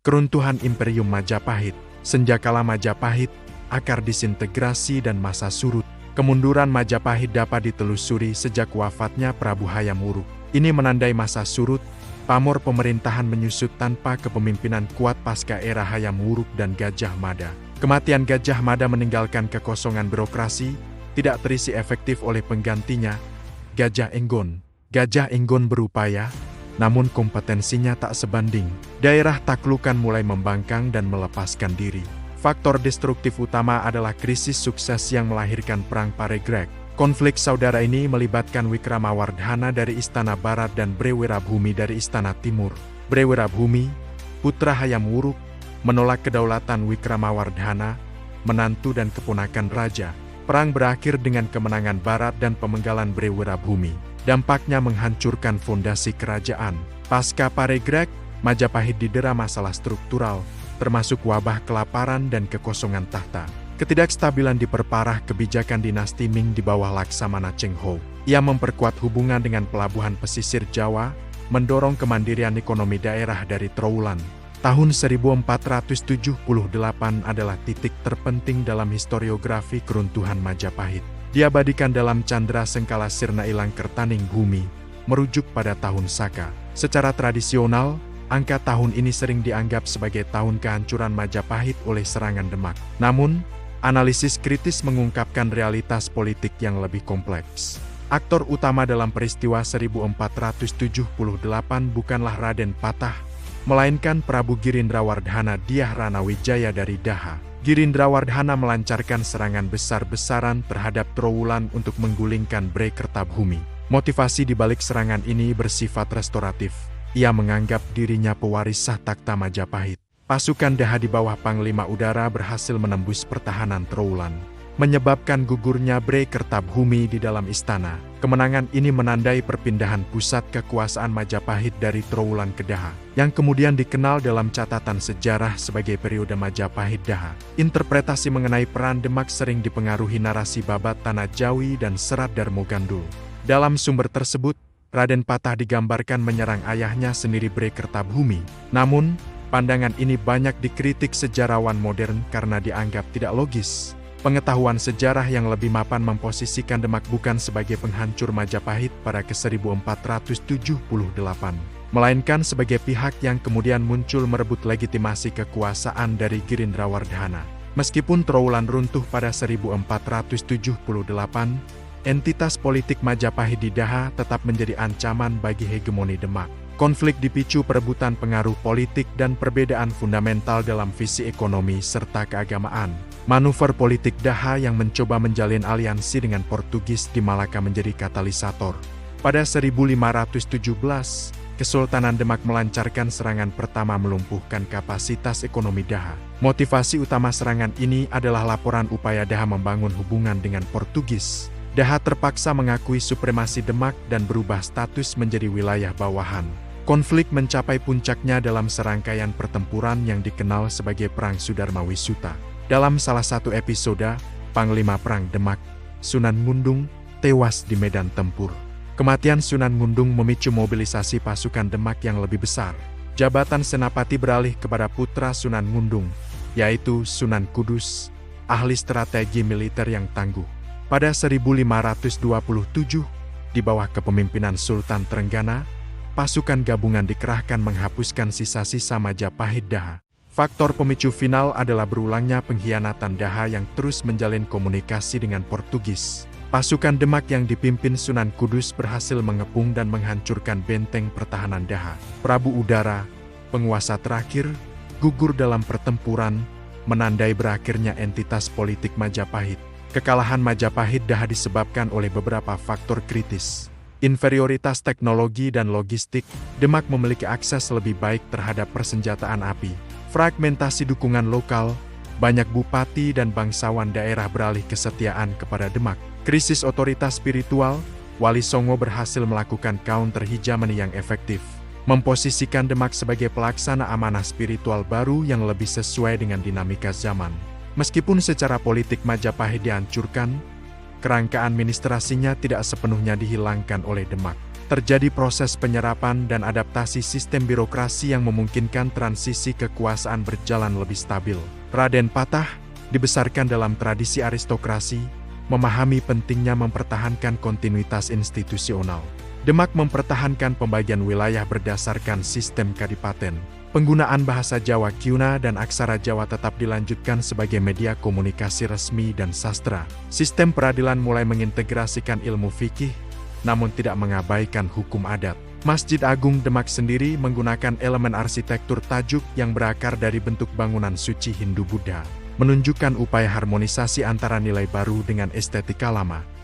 Keruntuhan Imperium Majapahit. Senjakala Majapahit, akar disintegrasi dan masa surut. Kemunduran Majapahit dapat ditelusuri sejak wafatnya Prabu Hayam Wuruk. Ini menandai masa surut, pamor pemerintahan menyusut tanpa kepemimpinan kuat pasca era Hayam Wuruk dan Gajah Mada. Kematian Gajah Mada meninggalkan kekosongan birokrasi, tidak terisi efektif oleh penggantinya, Gajah Enggon. Gajah Enggon berupaya, namun kompetensinya tak sebanding. Daerah taklukan mulai membangkang dan melepaskan diri. Faktor destruktif utama adalah krisis sukses yang melahirkan Perang Paregreg. Konflik saudara ini melibatkan Wikramawardhana dari Istana Barat dan Brewirabhumi dari Istana Timur. Brewirabhumi, putra Hayam Wuruk, menolak kedaulatan Wikramawardhana, menantu dan keponakan raja. Perang berakhir dengan kemenangan Barat dan pemenggalan Brewirabhumi. Dampaknya menghancurkan fondasi kerajaan. Pasca Paregreg, Majapahit didera masalah struktural, termasuk wabah kelaparan dan kekosongan tahta. Ketidakstabilan diperparah kebijakan dinasti Ming di bawah Laksamana Cheng Ho. Ia memperkuat hubungan dengan pelabuhan pesisir Jawa, mendorong kemandirian ekonomi daerah dari Trowulan. Tahun 1478 adalah titik terpenting dalam historiografi keruntuhan Majapahit. Diabadikan dalam Candra Sengkala Sirna Ilang Kertaning Bumi, merujuk pada tahun Saka. Secara tradisional, angka tahun ini sering dianggap sebagai tahun kehancuran Majapahit oleh serangan Demak. Namun, analisis kritis mengungkapkan realitas politik yang lebih kompleks. Aktor utama dalam peristiwa 1478 bukanlah Raden Patah, melainkan Prabu Girindrawardhana Dyah Ranawijaya dari Daha. Girindrawardhana melancarkan serangan besar-besaran terhadap Trowulan untuk menggulingkan Bray-Kertabhumi. Motivasi di balik serangan ini bersifat restoratif. Ia menganggap dirinya pewaris sah takhta Majapahit. Pasukan Daha di bawah Panglima Udara berhasil menembus pertahanan Trowulan, menyebabkan gugurnya Bray-Kertabhumi di dalam istana. Kemenangan ini menandai perpindahan pusat kekuasaan Majapahit dari Trowulan ke Daha, yang kemudian dikenal dalam catatan sejarah sebagai periode Majapahit Daha. Interpretasi mengenai peran Demak sering dipengaruhi narasi Babat Tanah Jawi dan Serat Darmo Gandul. Dalam sumber tersebut, Raden Patah digambarkan menyerang ayahnya sendiri Bray-Kertabhumi. Namun, pandangan ini banyak dikritik sejarawan modern karena dianggap tidak logis. Pengetahuan sejarah yang lebih mapan memposisikan Demak bukan sebagai penghancur Majapahit pada ke-1478, melainkan sebagai pihak yang kemudian muncul merebut legitimasi kekuasaan dari Girindrawardhana. Meskipun Trowulan runtuh pada 1478, entitas politik Majapahit di Daha tetap menjadi ancaman bagi hegemoni Demak. Konflik dipicu perebutan pengaruh politik dan perbedaan fundamental dalam visi ekonomi serta keagamaan. Manuver politik Daha yang mencoba menjalin aliansi dengan Portugis di Malaka menjadi katalisator. Pada 1517, Kesultanan Demak melancarkan serangan pertama melumpuhkan kapasitas ekonomi Daha. Motivasi utama serangan ini adalah laporan upaya Daha membangun hubungan dengan Portugis. Daha terpaksa mengakui supremasi Demak dan berubah status menjadi wilayah bawahan. Konflik mencapai puncaknya dalam serangkaian pertempuran yang dikenal sebagai Perang Sudarma-Wisuta. Dalam salah satu episode, Panglima Perang Demak, Sunan Ngundung, tewas di medan tempur. Kematian Sunan Ngundung memicu mobilisasi pasukan Demak yang lebih besar. Jabatan Senapati beralih kepada putra Sunan Ngundung, yaitu Sunan Kudus, ahli strategi militer yang tangguh. Pada 1527, di bawah kepemimpinan Sultan Trenggana, pasukan gabungan dikerahkan menghapuskan sisa-sisa Majapahit Daha. Faktor pemicu final adalah berulangnya pengkhianatan Daha yang terus menjalin komunikasi dengan Portugis. Pasukan Demak yang dipimpin Sunan Kudus berhasil mengepung dan menghancurkan benteng pertahanan Daha. Prabu Udara, penguasa terakhir, gugur dalam pertempuran, menandai berakhirnya entitas politik Majapahit. Kekalahan Majapahit Daha disebabkan oleh beberapa faktor kritis. Inferioritas teknologi dan logistik, Demak memiliki akses lebih baik terhadap persenjataan api. Fragmentasi dukungan lokal, banyak bupati dan bangsawan daerah beralih kesetiaan kepada Demak. Krisis otoritas spiritual, Wali Songo berhasil melakukan counter hegemony yang efektif, memposisikan Demak sebagai pelaksana amanah spiritual baru yang lebih sesuai dengan dinamika zaman. Meskipun secara politik Majapahit dihancurkan, kerangka administrasinya tidak sepenuhnya dihilangkan oleh Demak. Terjadi proses penyerapan dan adaptasi sistem birokrasi yang memungkinkan transisi kekuasaan berjalan lebih stabil. Raden Patah dibesarkan dalam tradisi aristokrasi, memahami pentingnya mempertahankan kontinuitas institusional. Demak mempertahankan pembagian wilayah berdasarkan sistem kadipaten. Penggunaan bahasa Jawa Kuna dan aksara Jawa tetap dilanjutkan sebagai media komunikasi resmi dan sastra. Sistem peradilan mulai mengintegrasikan ilmu fikih, namun tidak mengabaikan hukum adat. Masjid Agung Demak sendiri menggunakan elemen arsitektur tajuk yang berakar dari bentuk bangunan suci Hindu-Buddha, menunjukkan upaya harmonisasi antara nilai baru dengan estetika lama.